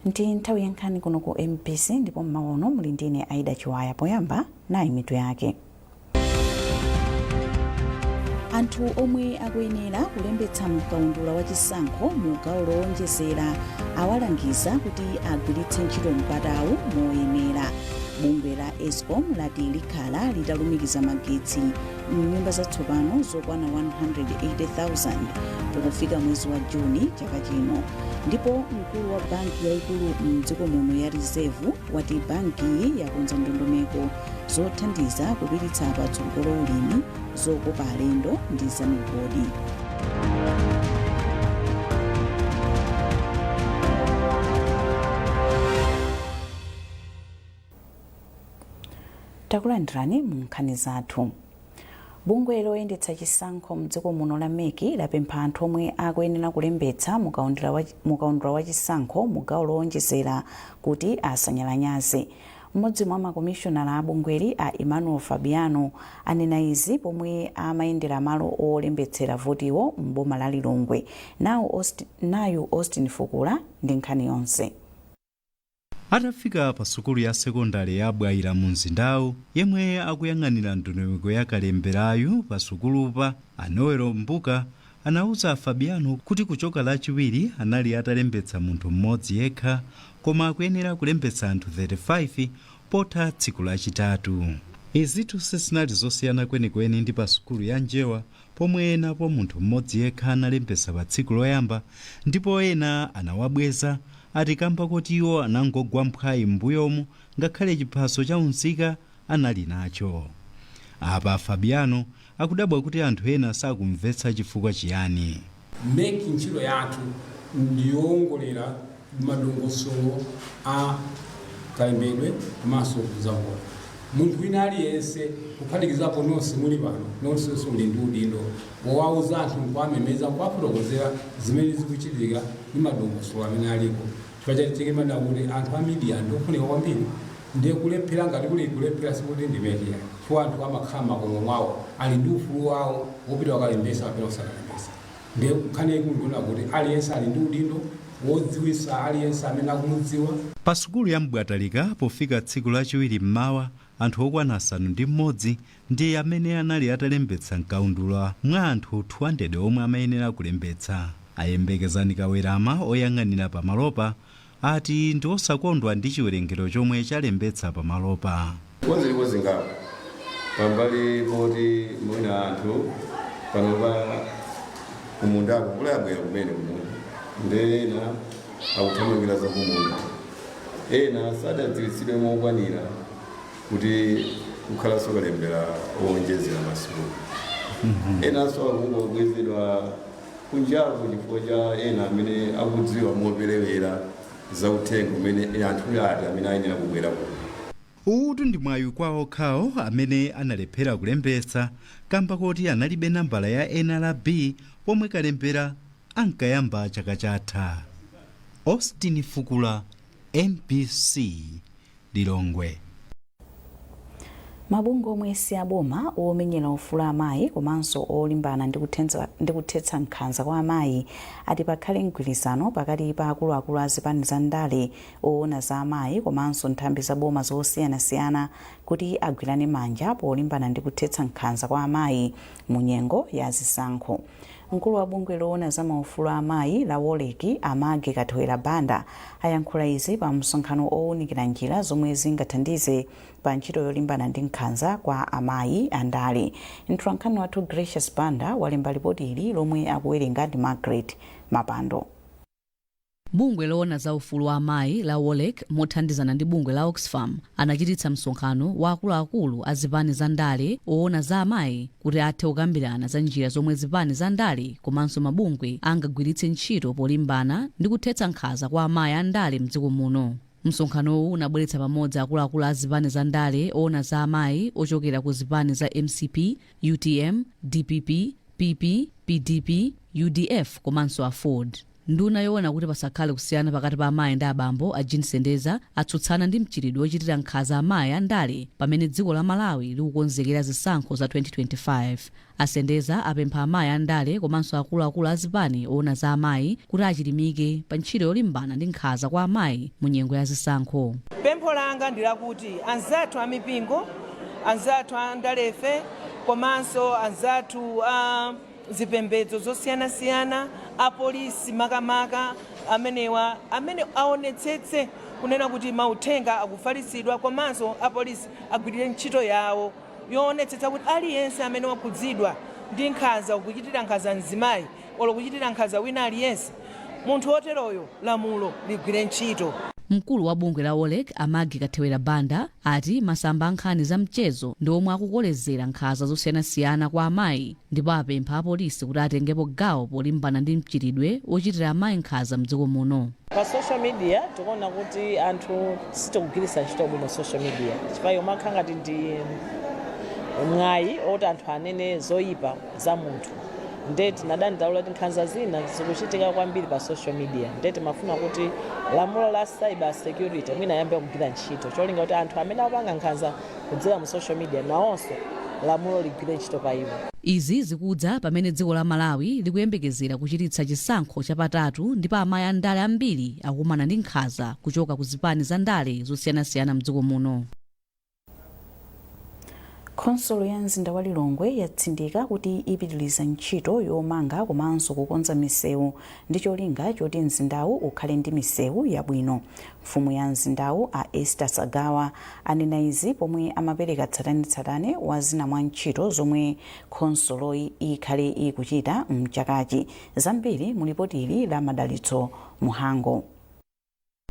Ndi nthawi ya nkhani kuno ku MBC ndipo mmaono muli ndine Aida Chiwaya. Poyamba nayi mitu yake. Anthu omwe akuyenera kulembetsa mkaundula wa chisankho mu gawo lowonjezera awalangiza kuti agwiritse ntchito mpatawu moyenera. Bungwe la Eskom lati likhala litalumikiza magetsi mnyumba zatsopano zokwana 180,000 pakufika mwezi wa Juni chaka chino. Ndipo mkulu wa banki yaikulu mdziko muno ya Reserve wati bankiyi yakonza ndondomeko zothandiza kupititsa patsogolo ulimi, zokopa alendo ndi zamigodi. Takulandirani mu nkhani zathu. Bungwe loyendetsa chisankho mdziko muno la MEC lapempha anthu omwe akuyenera kulembetsa mukaundula wa chisankho mu gawo lowonjezera kuti asanyalanyaze. Mmodzi mwa makomishonala a bungweli a Emmanuel Fabiano anena izi pomwe amayendera malo olembetsera votiwo m'boma la Lilongwe. Nayu Austin Fukula ndi nkhani yonse. Atafika pa sukulu ya sekondari ya Bwaira mu mzindawu, yemwe akuyang'anira ndondomeko ya kalemberayu pa sukulupa Anoero Mbuka anauza Fabiano kuti kuchoka lachiwiri anali atalembetsa munthu mmodzi yekha, koma akuyenera kulembetsa anthu 35 pota tsiku lachitatu. Izitu sizinali zosiyana kwenikweni ndi pa sukulu ya Njewa pomwe enapo munthu mmodzi yekha analembetsa pa tsiku loyamba ndipo ena anawabweza atikamba kuti iwo anangogwa mphwayi m'mbuyomu ngakhale chiphaso cha unzika anali nacho. Apa Fabiano akudabwa kuti anthu ena sakumvetsa chifukwa chiyani. MEC ntchito yathu ndiyongolera madongosolo a kalembedwe komanso kuzavola. Munthu wina aliyense kuphatikizapo nonse muli pano, nonse muli ndi udindo wowauza anthu nkuwamemeza kuwafotokozera zimene zikuchitika ndi madongosolo amene alipo. Chifukwa kuti anthu a media ndofunika kwambiri ndiye kulephera ngati kuli kulephera sikuti ndi media. Chifukwa anthu amakhala makomo mwawo ali ndi ufulu wawo wopita wakalembesa kapena osakalembesa. Ndiye nkhani ikunduna kuti aliyense ali ndi udindo wodziwisa aliyense amene akumudziwa. Pa sukulu ya Mbwatalika pofika tsiku lachiwiri mmawa, anthu okwana 6 ndi amene anali atalembetsa mkaundula mwa anthu 200 omwe amayenera kulembetsa. Ayembekezani Kawerama oyang'anira pamalopa ati ndi osakondwa ndi chiwerengero chomwe chalembetsa pamalopa. Konzilipo ngapo pambali poti mwina anthu panopa kumundako kulabwera kumene kumundu ndena akuthamangira za kumunda, ena sadadziwitsidwe mokwanira kuti kukhalanso kalembera owonjezera masiku. Enanso akungobwezedwa kunjaku chifukwa cha ena amene akudziwa moperewera za uthenga umene anthu ati amene ayenera kubwera kuno. Utu ndi mwayi kwa okhawo amene analephera kulembetsa kamba kuti analibe nambala ya NRB pomwe kalembera ankayamba chaka chatha. Austin Fukula, MBC, Lilongwe. Mabungwe omwe si aboma omenyera ufulu amayi komanso olimbana ndi kuthetsa nkhanza kwa amayi ati pakhale mgwirizano pakati pa akuluakulu a zipani za ndale oona za amayi komanso nthambi za boma zosiyanasiyana kuti agwirane manja polimbana ndi kuthetsa nkhanza kwa amayi mu nyengo ya zisankho. Mkulu wa bungwe loona za maufulu amayi la Woleki Amage Katwera Banda ayankhula izi pa msonkhano owunikira njira zomwe zingathandize pa ntchito yolimbana ndi nkhanza kwa amayi andale. Mtolankhani wathu Gracious Banda walemba ripoti ili lomwe akuwerenga ndi Margaret Mapando. Bungwe loona za ufulu wa amayi la Wolek mothandizana ndi bungwe la Oxfam anachititsa msonkhano wa akuluakulu a zipani za ndale oona za amayi kuti athe kukambirana za njira zomwe zipani za ndale komanso mabungwe angagwiritse ntchito polimbana ndi kuthetsa nkhanza kwa amayi a ndale mdziko muno. Msonkhanowu unabweretsa pamodzi akuluakulu a zipani za ndale oona za amayi ochokera ku zipani za MCP, UTM, DPP, PP, PDP, UDF komanso a Ford. nduna yoona kuti pasakhale kusiyana pakati pa amayi ndi abambo a Jean Sendeza atsutsana ndi mchitidwe wochitira nkhanza amayi a ndale pamene dziko la Malawi likukonzekera zisankho za 2025. Asendeza apempha amayi a ndale komanso akuluakulu a zipani oona za amayi kuti achilimike pa ntchito yolimbana ndi nkhanza kwa amayi mu nyengo ya zisankho. Pempho langa ndi lakuti anzathu a mipingo, anzathu a ndalefe komanso anzathu a zipembedzo zosiyanasiyana, apolisi makamaka amene aonetsetse kunena kuti mauthenga akufalitsidwa, komanso apolisi agwirire ntchito yawo yoonetsetsa kuti aliyense amene wakhudzidwa ndi nkhanza, kuchitira nkhanza mzimayi olo kuchitira nkhanza wina aliyense, munthu woteroyo lamulo ligwire ntchito. Mkulu wa bungwe la OLEC Amagi Kathewera Banda ati masamba ankhani za mchezo ndi omwe akukolezera nkhanza zosiyanasiyana kwa amayi, ndipo apempha apolisi kuti atengepo gawo polimbana ndi mchitidwe wochitira amayi nkhanza mdziko muno. Pa social media tikuona kuti anthu sitikugwiritsa ntchito bwino social media chifukwa yomakha ngati ndi mwayi oti anthu anene zoyipa za munthu. Ndeti nadandaula kuti nkhanza zina zikuchitika kwambiri pa social media. Ndeti mafuna kuti lamulo la cyber security mwina yambe kugwira ntchito cholinga kuti anthu amene apanga nkhanza kudzera mu social media nawonso lamulo ligwire ntchito pa iwo. Izi zikudza pamene dziko la Malawi likuyembekezera kuchititsa chisankho chapatatu ndipo amayi a ndale ambiri akumana ndi nkhanza kuchoka ku zipani za ndale zosiyanasiyana mdziko muno. Khonsolo ya mzinda wa Lilongwe yatsindika kuti ipitiliza ntchito yomanga komanso kukonza misewu ndi cholinga choti mzindawu ukhale ndi misewu yabwino. Mfumu ya mzindawu a Esther Sagawa anena izi pomwe amapereka tsatanetsatane wa zina mwa ntchito zomwe khonsoloyi ikhale ikuchita mchakachi. Zambiri mu lipoti la Madalitso Muhango.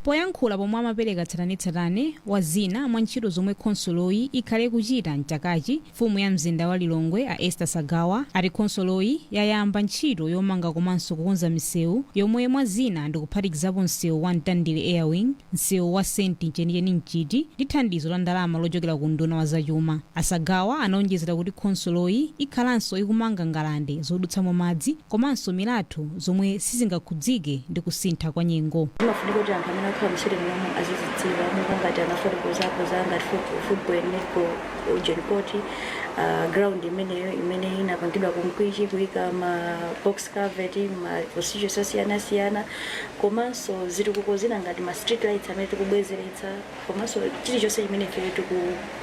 Poyankhula pomwe amapereka tsatanetsatane wa zina mwa ntchito zomwe khonsoloyi ikhale kuchita mchakachi, mfumu ya mzinda wa Lilongwe a Esther Sagawa ati khonsoloyi yayamba ntchito yomanga komanso kukonza misewu yomwe mwa zina ndikuphatikizapo msewu wa Mtandire Airwing, msewu wa St. Chenicheni Mchiti ndi thandizo la ndalama lochokera ku nduna wa zachuma. Asagawa anaonjezera kuti khonsoloyi ikhalanso ikumanga ngalande zodutsamo madzi komanso milatho zomwe sizingakhudzike ndi kusintha kwa nyengo. Kwa msiri mnamo azizidziwa mungu ngati anafoti kuzapo ngati football netball ujenipoti ground imene inapangidwa kumkwichi kuika ma box covered ma procedure sosiyana komanso zitukuko zina ngati ma street lights amene tikubwezeretsa komanso chilichonse imene ife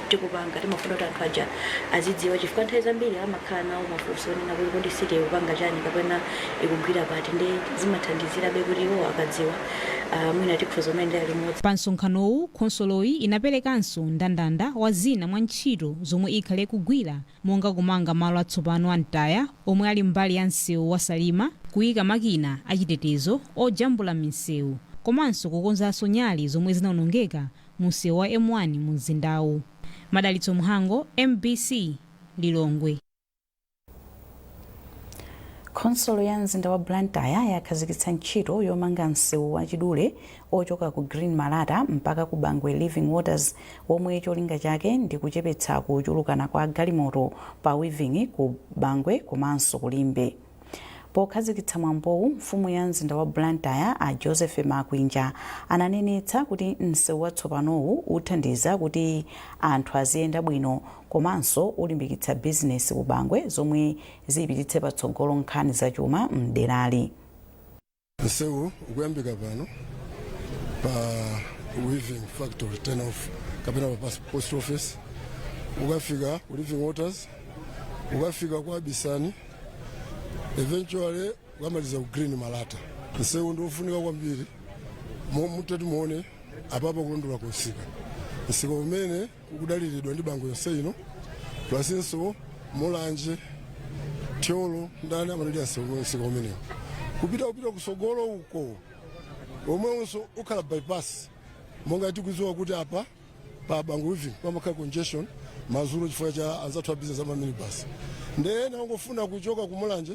tikupanga timafuna kuti anthu aja azidziwa chifukwa nthawi zambiri amakhala nawo mafunso onena kuti kodi siti ikupanga chani kapena ikugwira pati ndi zimathandizirabe kuti iwo akadziwa mwina tikhoza mayendera limodzi. Pa msonkhanowu khonsoloyi inaperekanso ndandanda wa zina mwa ntchito zomwe ikhale kugwira monga kumanga malo atsopano a mtaya omwe ali mbali ya msewu wa Salima, kuyika makina achitetezo ojambula misewu komanso kukonzanso nyali zomwe zinawonongeka mu msewu wa M1 mu mzindawu. Madalitso Muhango, MBC, Lilongwe. Khonsolo ya mzinda wa Blantyre yakhazikitsa ntchito yomanga msewu wa chidule ochoka ku Green Malata mpaka ku Bangwe Living Waters womwe cholinga chake ndi kuchepetsa kuchulukana kwa galimoto pa Weaving ku Bangwe komanso kulimbe. Pokhazikitsa mwambowu, mfumu ya mzinda wa Blantyre a Joseph Makwinja ananenetsa kuti msewu watsopanowu uthandiza kuti anthu aziyenda bwino komanso ulimbikitsa business ku Bangwe zomwe zipititse patsogolo nkhani za chuma mderali. Msewu ukuyambika pano pa Weaving Factory turn off kapena pa post office, ukafika ku Living Waters, ukafika kwa Bisani, eventually ukamaliza ku Green Malata. Msewu ndofunika kwambiri mutati muone apapo kulondola kusika. Msika umene ukudaliridwa ndi Bangwe yonse ino plasinso Mulanje Tyolo ndani amalira msika umenewo kupita kusogolo uko omwenso ukhala bypass monga tikuziwa kuti apa pa Bangwe Weaving pamakhala congestion mazulu chifukwa cha anzathu a business ama minibus. Ndena ngofuna kuchoka ku Mulanje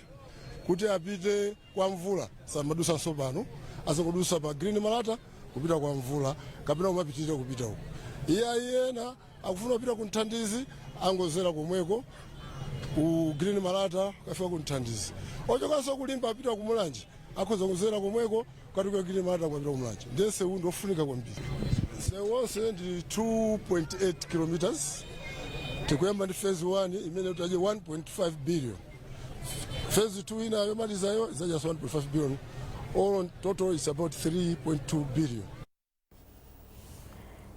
kuti apite kwa Mvula samadusa nsopano asakudusa pa Green Malata kupita kwa Mvula kapena umapitirira kupita huko. Iyena akufuna kupita ku Nthandizi angozera komweko ku Green Malata kafika ku Nthandizi. Ochokanso kulimba apita ku Mulanje akhoza kuzera komweko katukakire mata kwapita kumlanje ndiye sewu ndofunika kwambiri. Sewu wonse ndi 2.8 kilometers tikuyamba ndi phase 1 imene tutaje 1.5 billion. Phase 2 ina yomalizayo izaja 1.5 billion. All on total is about 3.2 billion.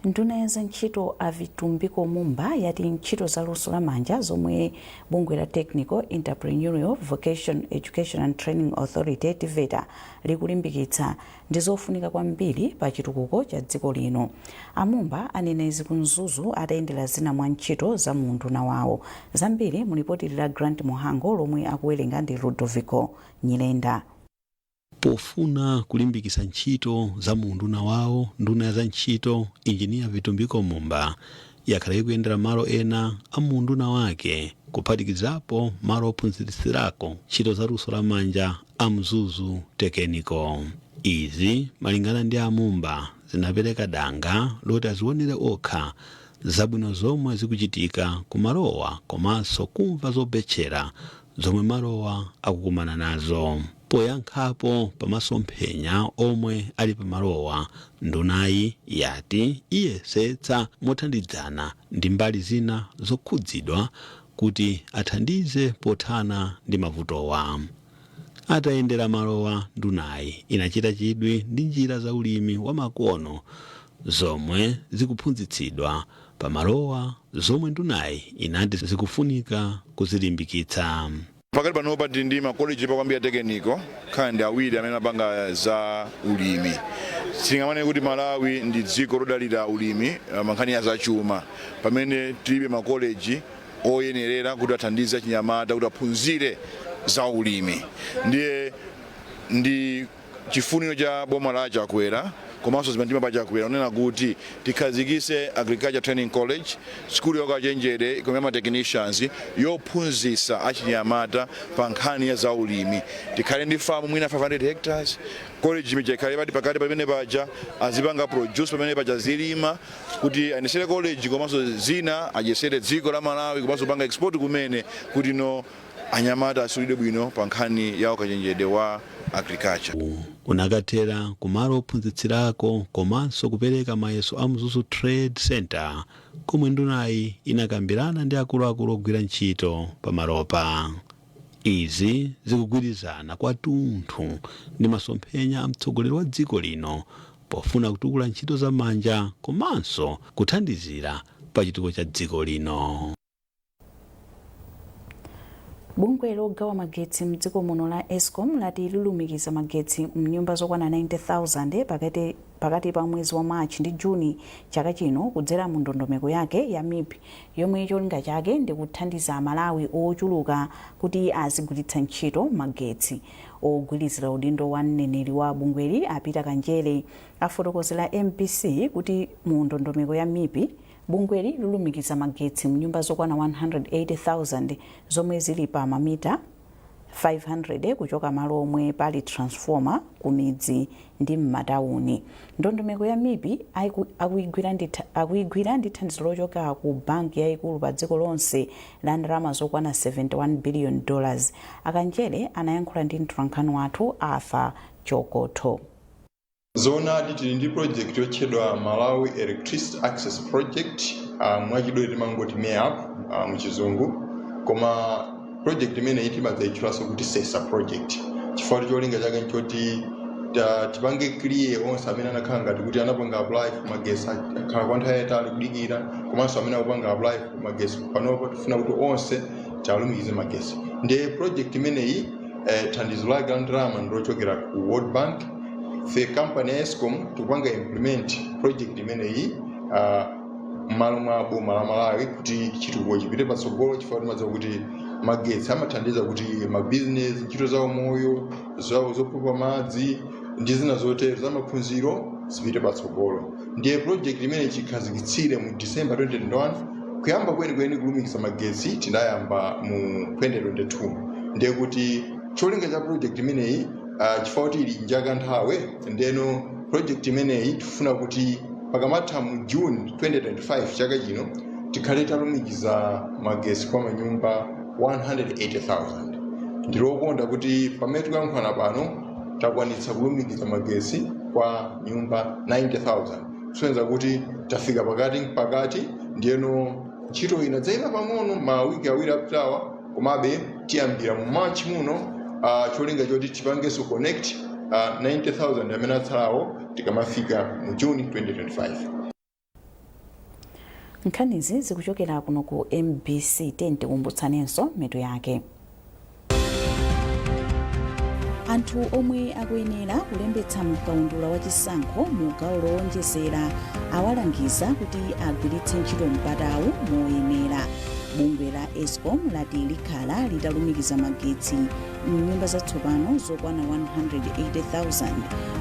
Nduna ya ntchito Avitumbiko Mumba yati ntchito za luso la manja zomwe bungwe la Technical Entrepreneurial Vocation Education and Training Authority TVETA likulimbikitsa ndi zofunika kwambiri pa chitukuko cha dziko lino. Amumba anena izi kunzuzu atayendera zina mwa ntchito za munduna wawo. Zambiri mulipoti la Grant Muhango lomwe akuwerenga ndi Ludovico Nyilenda. Pofuna kulimbikitsa ntchito za munduna wawo, nduna za ntchito Engineer Vitumbiko Mumba yakhala ikuyendera malo ena a munduna wake kuphatikizapo malo ophunzitsirako ntchito za luso la manja a Mzuzu Technical. Izi malingana ndi Amumba zinapereka danga loti azionere okha zabwino zomwe zikuchitika ku malowa komanso kumva zobetchera zomwe malowa akukumana nazo. Poyankhapo pamasomphenya omwe ali pamalowa, ndunayi yati iyesetsa mothandizana ndi mbali zina zokhudzidwa kuti athandize pothana ndi mavutowa. Atayendera malowa, ndunayi inachita chidwi ndi njira za ulimi wa makono zomwe zikuphunzitsidwa pamalowa, zomwe ndunayi inati zikufunika kuzilimbikitsa. Pakati panopa ndi makoleji pakwambia tekeniko kandi awiri amene apanga za ulimi. Singamane kuti Malawi ndi dziko lodalira ulimi mankhani ya zachuma, pamene tilibe makoleji oyenerera kuti athandize chinyamata kuti aphunzire za ulimi. Ndiye ndi chifuniro cha boma la Chakwera komanso zimantima pa Chakwera unena kuti tikhazikise Agriculture Training College, school yakachenjere ikomema technicians yophunzitsa achinyamata pa nkhani ya za ulimi. Tikhale ndi farm mwina 500 hectares, college imejekhale pati pakati pamene paja azipanga produce pamene paja zilima kuti anisere college komanso zina ajesere dziko la Malawi komanso panga export kumene kuti no anyamata asulide bwino pa nkhani ya ukachenjede wa agriculture. Unakathera kumalo ophunzitsirako komanso kupereka mayeso a Mzuzu Trade Center komwe ndunayi inakambirana ndi akuluakulu ogwira ntchito pamalopa. Izi zikugwirizana kwathunthu ndi masomphenya a mtsogoleri wa dziko lino pofuna kutukula ntchito za manja komanso kuthandizira pa chitukuko cha dziko lino. Bungwe logawa magetsi mdziko muno la Eskom lati lilumikiza magetsi mnyumba zokwana 90,000 pakati pa mwezi wa March ndi Juni chaka chino kudzera mu ndondomeko yake ya MIP yomwe cholinga chake ndi kuthandiza Malawi ochuluka kuti azigwiritsa ntchito magetsi. Ogwirizira udindo wa mneneri wa bungweli Apita Kanjere afotokozera MPC kuti mu ndondomeko ya MIP bungweli lulumikiza magetsi mnyumba zokwana 180,000 zomwe zili pa mamita 500 kuchoka malo omwe pali transformer ku midzi ndi m'matawuni. Ndondomeko ya MIP akuigwira ndi thandizo lochoka ku banki yayikulu pa dziko lonse la ndalama zokwana $71 billion. Akanjere anayankhula ndi mtolankhani wathu Arthur Chokoto. Zona tili ndi project yotchedwa Malawi Electricity Access Project, mwachidule mangoti MEAP muchizungu, koma project imene timadziwitsanso kuti SESA project. Chifukwa cholinga chake nchoti tipange clear onse amene anakhala ngati kuti anapanga apply for magetsi akhala kwa nthawi yayitali kudikira, komanso amene akupanga apply for magetsi panopo tifuna kuti onse tiwalumikize magetsi. Ndiye project imeneyi thandizo lake la ndalama ndilochokera ku World Bank. The company Eskom tupanga implement project imeneyi m'malo mwa boma la Malawi kuti chitukuko chipite patsogolo, chifukwa timadziwa kuti magetsi amathandiza kuti mabusiness, ntchito za umoyo, zawo zopompa madzi ndi zina zotero za maphunziro zipite patsogolo. Ndiye project imene chikhazikitsire mu December 2021 kuyamba kwenikweni kulumikiza magetsi tinayamba mu 2022. Ndiye kuti cholinga cha project imeneyi chifukwa kuti ili njaka nthawe, ndeno project imeneyi tifuna kuti pakamatha mu June 2025 chaka chino tikhale talumikiza magetsi kwa manyumba 180,000. Ndilokonda kuti pamene tikuyankhulana pano takwanitsa kulumikiza magesi kwa nyumba 90,000 kusonyeza kuti tafika pakati ndiyeno ntchito ina dzayima pang'ono mawiki awiri apitawa komabe tiyambira mu March muno cholinga choti tipangenso connect 90,000 amene atsalawo tikamafika mu June 2025. Nkhanizi zikuchokera kuno ku MBC tente kumbutsanenso mitu yake. Anthu omwe akuyenera kulembetsa mkaundula wa chisankho mu gawo lowonjezera awalangiza kuti agwiritse ntchito mpatawu moyenera. Bungwe la Eskom lati likhala litalumikiza magetsi mnyumba zatsopano zokwana 180,000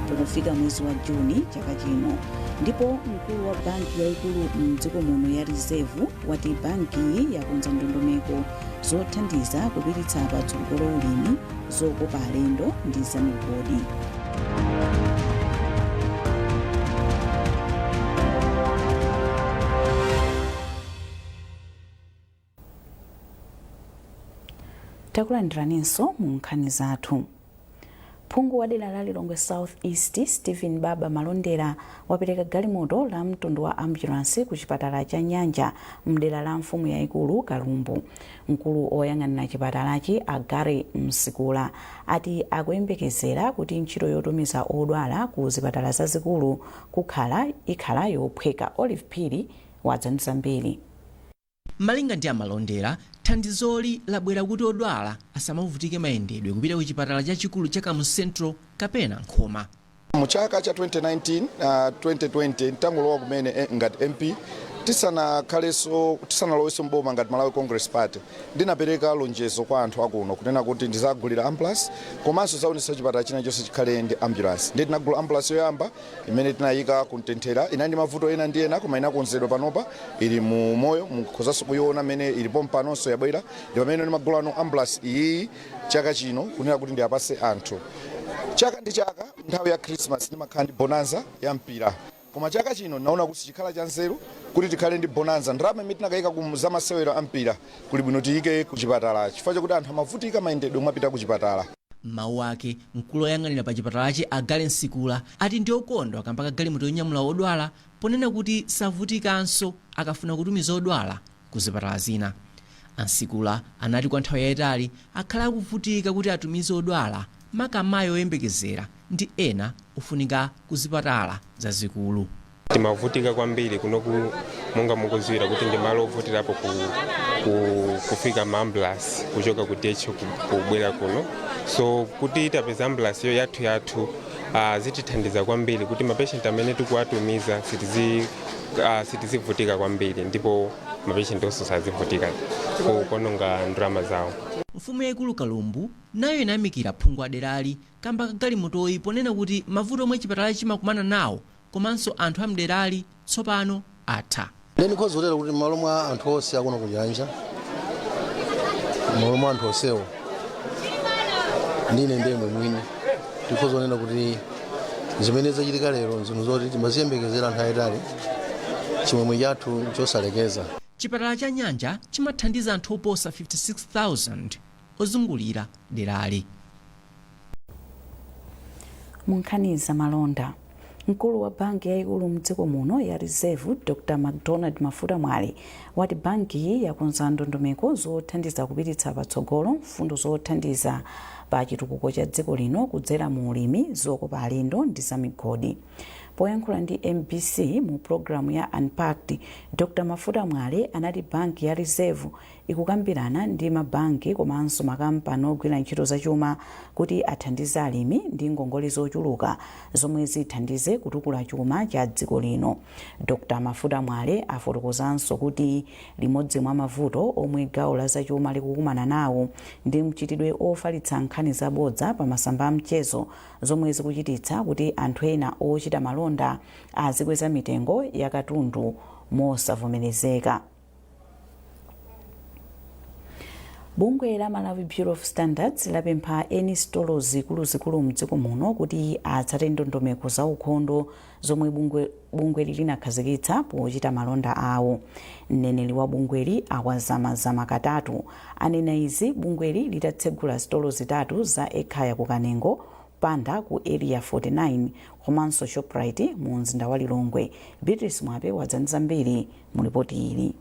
pakufika mwezi wa Juni chaka chino. Ndipo mkulu wa banki yaikulu mdziko muno ya Reserve wati bankiyi yakonza ndondomeko zothandiza kupititsa patsogolo ulimi, zokopa alendo ndi zamigodi. Takulandiraninso mu nkhani zathu. Phungu wa dera la Lilongwe South East Stephen Baba Malondera wapereka galimoto la mtundu wa ambulance ku chipatala cha Nyanja mdera la mfumu yaikulu Kalumbu. Mkulu oyang'anira chipatalachi Agare Msikula ati akuyembekezera kuti ntchito yotumiza odwala ku zipatala zazikulu ikhala yophweka. Olive Phiri wadzanisa mbiri. Malinga ndi Malondera, thandizoli labwera kuti odwala asamavutike mayendedwe kupita ku chipatala chachikulu cha Kamu Central kapena Nkhoma. Mu chaka cha 2019-2020 ntangulowa kumene ngati MP tisanaloweso mboma ngati Malawi Congress Party ndinapereka lonjezo kwa anthu akuno kunena kuti ndizagulira ambulance komanso zaonesa chipatala china chonse chikhale ndi ambulance. Ndi tinagula ambulance yoyamba imene tinayika kuntenthera ina ndi mavuto ena ndi ena koma inakonzedwa panopa ili mu moyo mukhozanso kuyiona mene ilipo mpanonso yabwera ndi pamene ndimagulano ambulance iyi chaka chino kunena kuti ndiyapase anthu. Chaka ndi chaka nthawi ya Christmas ndimakhala ndi bonanza ya mpira. Koma chaka chino naona kuti chikhala cha nzeru kuti tikhale ndi bonanza ndalama imene tinakayika ku zamasewero a mpira kuli bwino tiyike ku chipatala chifukwa chakuti anthu amavutika mayendedwe mwapita ku chipatala. Mawu ake mkulu oyang'anira pa chipatalachi Agale Msikula ati ndi okondwa kamba galimoto yonyamula odwala ponena kuti savutikanso akafuna kutumiza odwala ku zipatala zina. Msikula anati kwa nthawi yayitali akhala akuvutika kuti atumize odwala makamayo oyembekezera ndi ena ufunika ku zipatala zazikulu. Timavutika kwambiri kunoku monga mukuziwira kuti ndi malo ovutirapo kufika maambulance kuchoka ku DH kubwera kuno. So kuti tapeza ambulance yo yathu zitithandiza kwambiri kuti mapatient amene tikuwatumiza sitizivutika kwambiri ndipo mapatient onse sazivutika kuononga ndalama zawo. Mfumu yaikulu Kalumbu nayo inayamikira phungu aderali kamba galimotoyi ponena kuti mavuto omwe chipatala chimakumana nawo komanso anthu amderali tsopano atha. Leni kozolera kuti malo mwa anthu onse akuno ku Nyanja malo mwa anthu onsewo ndine ndemwe mwini tikozonena kuti zimene zachitika lero zinthu zoti timaziyembekezera anthu ayitali chimwemwe chathu chosalekeza. Chipatala cha Nyanja chimathandiza anthu oposa 56,000 ozungulira derali. Munkhaniza malonda. Mkulu wa banki yaikulu mdziko muno ya Reserve Dr. McDonald Mafuta Mwale wati banki iyi yakonza ndondomeko zothandiza kupititsa patsogolo mfundo zothandiza pa chitukuko cha dziko lino kudzera mu ulimi, zokopa alendo ndi zamigodi. Poyankhula ndi MBC mu programu ya Unpacked, Dr. Mafuta Mwale anati banki ya Reserve ikukambirana ndi mabanki komanso makampani ogwira ntchito zachuma kuti athandize alimi ndi ngongole zochuluka zomwe zithandize kutukula chuma cha dziko lino. Dr. Mafuta Mwale afotokozanso kuti limodzi mwa mavuto omwe gawo la zachuma likukumana nawo ndi mchitidwe ofalitsa nkhani zabodza pa masamba a mchezo zomwe zikuchititsa kuti anthu ena ochita malonda azikweza mitengo ya katundu mosavomerezeka. Bungwe la Malawi Bureau of Standards lapempha eni stolo zikuluzikulu mdziko muno kuti atsate ndondomeko za ukhondo zomwe bungwe linakhazikitsa pochita malonda awo. Mneneri wa bungweli awazamazama katatu anena izi bungweli litatsegula stolo zitatu za ekhaya ku Kanengo Panda ku area 49 komanso Shoprite mu mzinda wa Lilongwe. Beatrice Mwape wadzanza mbiri mu ripoti ili.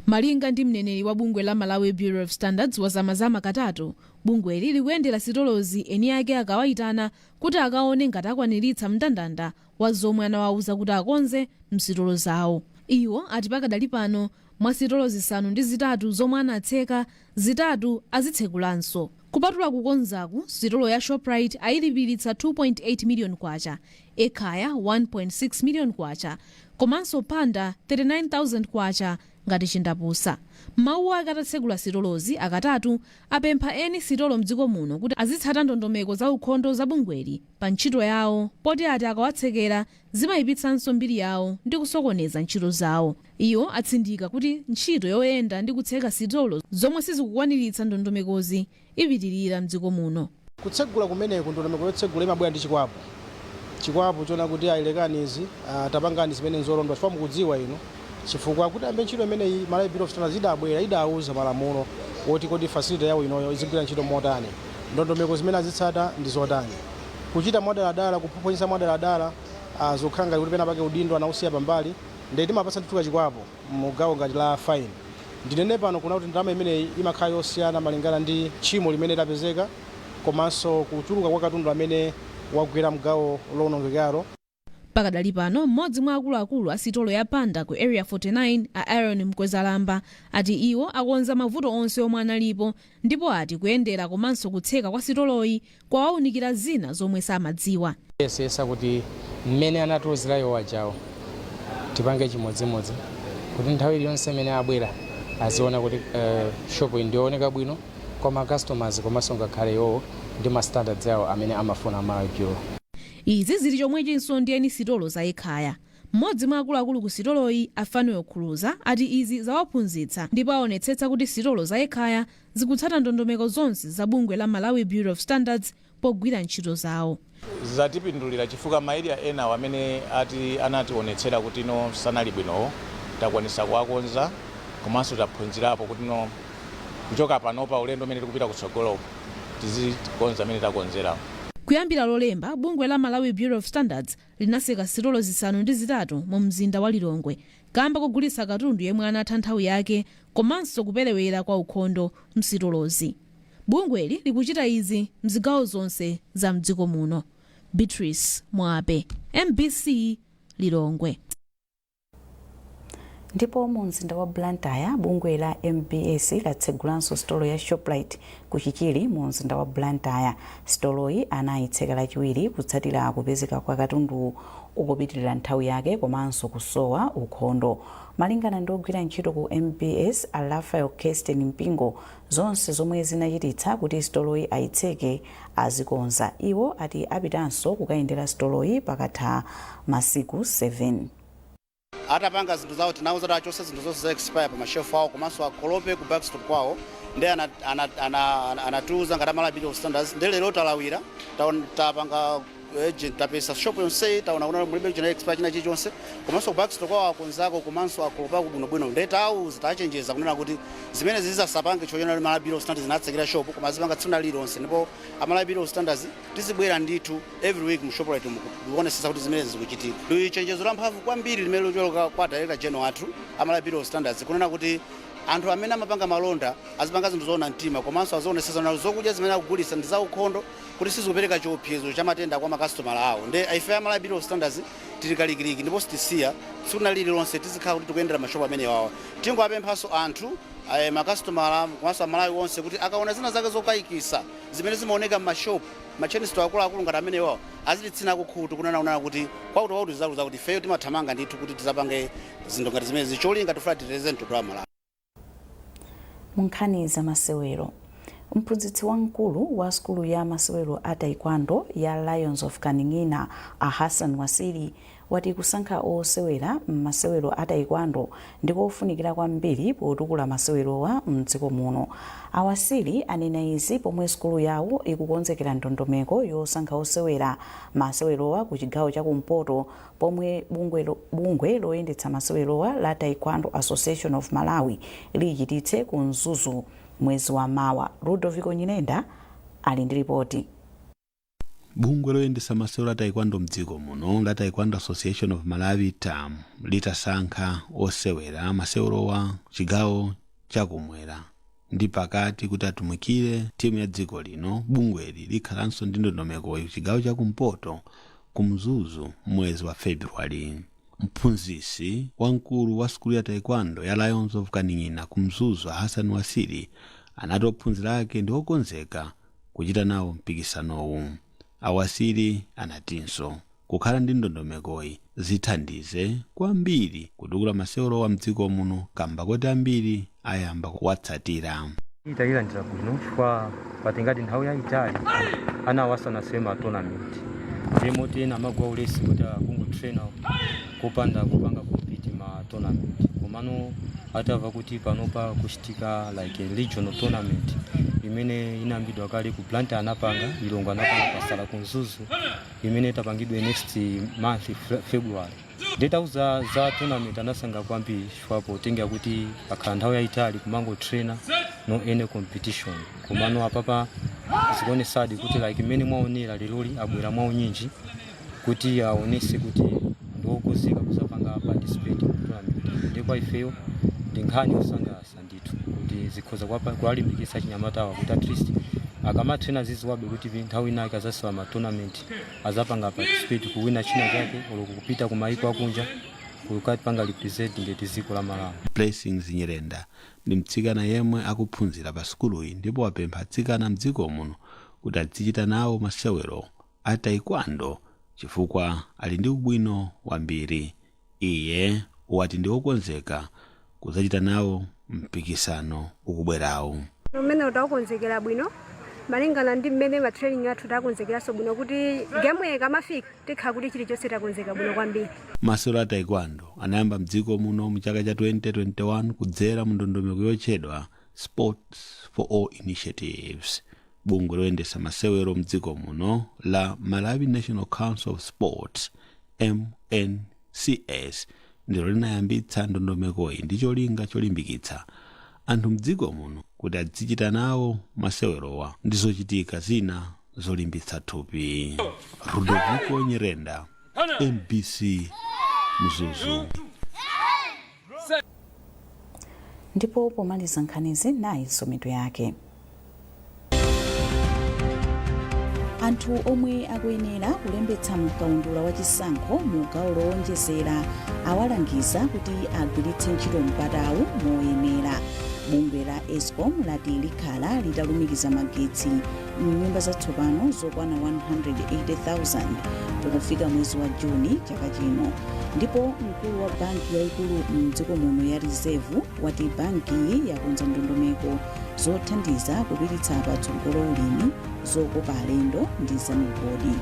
Malinga ndi mneneri wa bungwe la Malawi Bureau of Standards wazamazama katatu, bungwe lili kuyendera sitolozi eni ake akawayitana kuti akaone ngati akwaniritsa mndandanda wa zomwe anawawuza kuti akonze msitolo zawo. Iwo ati pakadali pano mwa sitolo zisanu ndi zitatu zomwe anatseka, zitatu azitsekulanso. Kupatula kukonzaku, sitolo ya Shoprite ayilipiritsa 2.8 million kwacha, Ekhaya 1.6 million kwacha, komanso Panda 39,000 kwacha ngati chindapusa. Mawu akatatsekula sitolozi akatatu apempha eni sitolo mdziko muno kuti azitsata ndondomeko za ukhondo za bungweli pa ntchito yawo, poti ati akawatsekera zimayipitsanso mbiri yawo ndi kusokoneza ntchito zawo. Iwo atsindika kuti ntchito yoyenda ndi kutseka sitolo zomwe sizikukwaniritsa ndondomekozi ipitirira mdziko muno. Kutsegula kumeneko ndondomeko yotsegula imabwera ndi chikwapo chona kuti ailekanizi tapangani zimene nzolondwa chifukwa mukudziwa ino chifukwa kuti ambe ntchito imeneyi Malawi Bureau of Standards idabwera idauza malamulo woti kodi facility yawo inoyo izigwira ntchito motani, ndondomeko zimene azitsata ndi zotani, kuchita madaladala kuphophonyesa madaladala zokhala ngati kuti pena pake udindo anausiya pambali ndi timapasa ndithu chikwapo mugawo ngati la fine. Ndinene pano kuna kuti ndalama imeneyi imakhala yosiyana malingana ndi tchimo limene lapezeka komanso kuchuluka kwa katundu amene wagwera mgawo lowonongekalo. Pakadali pano mmodzi mwa akuluakulu a sitolo ya Panda ku area 49 a Aaron Mkwezalamba ati iwo akonza mavuto onse omwe analipo, ndipo ati kuyendera komanso kutseka kwa sitoloyi kwawaunikira zina zomwe samadziwa. Yesesa kuti mmene anatiuzirayo wajawo tipange chimodzimodzi kuti nthawi iliyonse imene abwera aziona kuti shopu ndioneka bwino kwa ma customers komanso ngakhale iwo ndi ma standards yawo amene amafuna Malawi Bureau. Izi zili chomwechinso ndi eni sitolo za Ekhaya. Mmodzi mwa akuluakulu ku sitoloyi Afaniyo Khuluza ati izi zawaphunzitsa ndipo aonetsetsa kuti sitolo za Ekhaya zikutsata ndondomeko zonse za bungwe la Malawi Bureau of Standards pogwira ntchito zawo. Zatipindulira chifukwa maeria ena amene anationetsera kuti no sanali bwinowo takwanisa kuwakonza komanso taphunzirapo kuti no kuchoka panopa ulendo umene tikupita kutsogolo tizikonza amene takonzerawo. Kuyambira lolemba, bungwe la Malawi Bureau of Standards linaseka sitolo zisanu ndi zitatu mu mzinda wa Lilongwe kamba kugulitsa katundu yemwe anatha nthawi yake komanso kuperewera kwa ukhondo msitolozi. Bungweli likuchita izi mzigawo zonse za mdziko muno. Beatrice Mwape, MBC, Lilongwe. Ndipo mu mzinda wa Blantyre bungwe la MBS latsegulanso sitolo ya Shoprite ku Chichiri mu mzinda wa Blantyre. Sitoloyi anayitseka lachiwiri kutsatira kupezeka kwa katundu ukupitirira nthawi yake komanso kusowa ukhondo. Malingana ndi ogwira ntchito ku MBS a Rafael Kirsten Mpingo, zonse zomwe zinachititsa kuti sitoloyi ayitseke azikonza. Iwo ati apitanso kukayendera sitoloyi pakatha masiku 7. Atapanga zinthu zawo tinauza kuti achose zinthu zonse za expire pa mashelf awo komanso akolope ku backstop kwawo ndi anatiuza ngati Malawi Bureau of Standards ndi lero talawira tapanga agent tapesa shop yonse taona kuna mulibe china expire china chilichonse komanso ku backstop kwawo akonzako komanso akolopa kubwinobwino ndi tauza tachenjeza kunena kuti zimene zizasapange choyena Malawi Bureau of Standards zinatsekera shop koma zipanga tsuna lilonse ndipo Malawi Bureau of Standards tizibwera ndithu every week mu Shoprite mukuonesesa kuti zimene zikuchitika. Ndi chenjezo la mphamvu kwambiri limene lochoka kwa Director General athu Malawi Bureau of Standards kunena kuti anthu amene amapanga malonda azipanga zinthu zoona mtima komanso azionesesa na zokudya zimene akugulitsa ndi za ukhondo kuti sizikupereka chiopsezo cha matenda kwa makastomala awo. Ndi ife a Malawi Bureau of Standards tilikalikiliki ndipo sitisiya tsuna lililonse tizikhala kuti tikuyendera mashopu amene wawo. Tingowapemphanso anthu makastomala komanso Malawi onse kuti akaona zina zake zokayikisa zimene zimaoneka m'mashopu machenisto akuluakulu ngati amene wawo azititsinako khutu kunena kuti kwakuti zaluza kuti ifeyo timathamanga ndithu kuti tizapange zinthu ngati zimene zicholinga tifuna titeteze mtundu wa Malawi. Munkhani za masewero. Mphunzitsi wamkulu wa skulu ya masewero a taekwondo ya Lions of Kaning'ina a Hassan Wasili wati kusankha osewera m'masewero a taekwondo ndiko ofunikira kwambiri potukula masewerowa m'dziko muno. Awasili anena izi pomwe skulu yawo ikukonzekera ndondomeko yosankha osewera masewerowa ku chigawo cha kumpoto pomwe bungwe loyendetsa masewerowa la Taekwondo Association of Malawi lichititse ku Mzuzu mwezi wa Mawa. Ludovico Nyinenda ali ndi ripoti. bungwe loyendesa masewero a taekwondo mdziko muno la Taekwondo Association of Malawi TAM litasankha osewera masewero wa chigawo chakumwera ndi pakati kuti atumikire timu ya dziko lino. Bungweli likhalanso ndi ndondomeko chigawo chakumpoto kumzuzu mwezi wa Februwali. Mphunzisi wamkulu wa skulu ya taekwondo ya Lions of Kaning'ina kumzuzu Hassan Wasiri anati ophunzira ake ndi okonzeka kuchita nawo mpikisanowu. Awasiri anatinso kukhala ndi ndondomekoyi zithandize kwambiri kudukula masewero wa mdziko muno kamba kuti ambiri ayamba kuwatsatira. Itayilandira bwino chifukwa patingati nthawi yayitali anawasana sema tournament ndimoti ena magwa ulesi kuti akungotraina kupanda kupanga compete ma tournament komano atava kuti panopa kuchitika like a regional tournament imene inambidwa kale ku Blantyre anapanga Ilongo anapanga pasala kunzuzu imene tapangidwe next month February. Data za tournament anasanga kwambiri chifukwa tenga kuti akhala nthawi yayitali kumango trainer no any competition komano apapa zikone sadi kuti like imene mwaonera leloli abwera mwaunyinji kuti aonese kuti ndokuzika kusapanga participate mu tournament ndipo ifeyo ndinkhani osangalatsa ndithu kuti zikhoza kuwalimbikitsa chinyamatawa kuti at least akamatraina ziziwabe kuti nthawi inake azasowa ma tournament azapanga participate kuwina china chake oloko kupita kumaiko akunja kukapanga represent ngati dziko la Malawi. Blessings Nyirenda ndi mtsikana yemwe akuphunzira pa skuluyi ndipo wapempha atsikana mdziko muno kuti azichita nawo masewero a taekwondo chifukwa ali ndi ubwino wambiri. Iye wati ndi okonzeka kuzachita nawo mpikisano ukubwerawo. Mmene utakonzekera bwino malingana ndi mmene ma training athu takonzekeraso bwino kuti game ikamafika tikha kuti chilichonse takonzeka bwino kwambiri. Masewero a taekwondo anayamba mdziko muno mu chaka cha 2021 kudzera mu ndondomeko yotchedwa Sports for All Initiatives. Bungwe loyendesa masewero mdziko muno la Malawi National Council of Sports MNCS ndilo linayambitsa ndondomekoyi ndi cholinga cholimbikitsa anthu mdziko muno kuti azichita nawo masewerowa ndi zochitika zina zolimbitsa thupi. Rudoviko Nyirenda, MBC Mzuzu. Ndipo pomaliza nkhanizi nayi someto yake. Anthu omwe akuyenera kulembetsa mkaundula wa chisankho mu gawo lowonjezera awalangiza kuti agwiritse ntchito mpatawu moyenera. Bungwe la Eskom lati likhala litalumikiza magetsi m'nyumba zatsopano zokwana 180,000 pakufika mwezi wa Juni chaka chino. Ndipo mkulu wa banki yayikulu mdziko muno ya Reserve wati bankiyi yakonza ndondomeko zothandiza kupititsa patsogolo ulimi, zokopa alendo ndi zamigodi.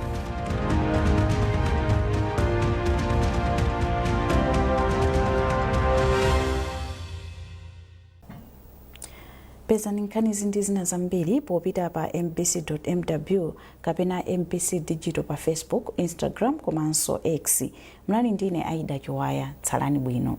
Pezani nkhanizi ndi zina zambiri popita pa mbc.mw kapena MBC Digital pa Facebook, Instagram komanso X. Mnali ndine Aida Chiwaya, tsalani bwino.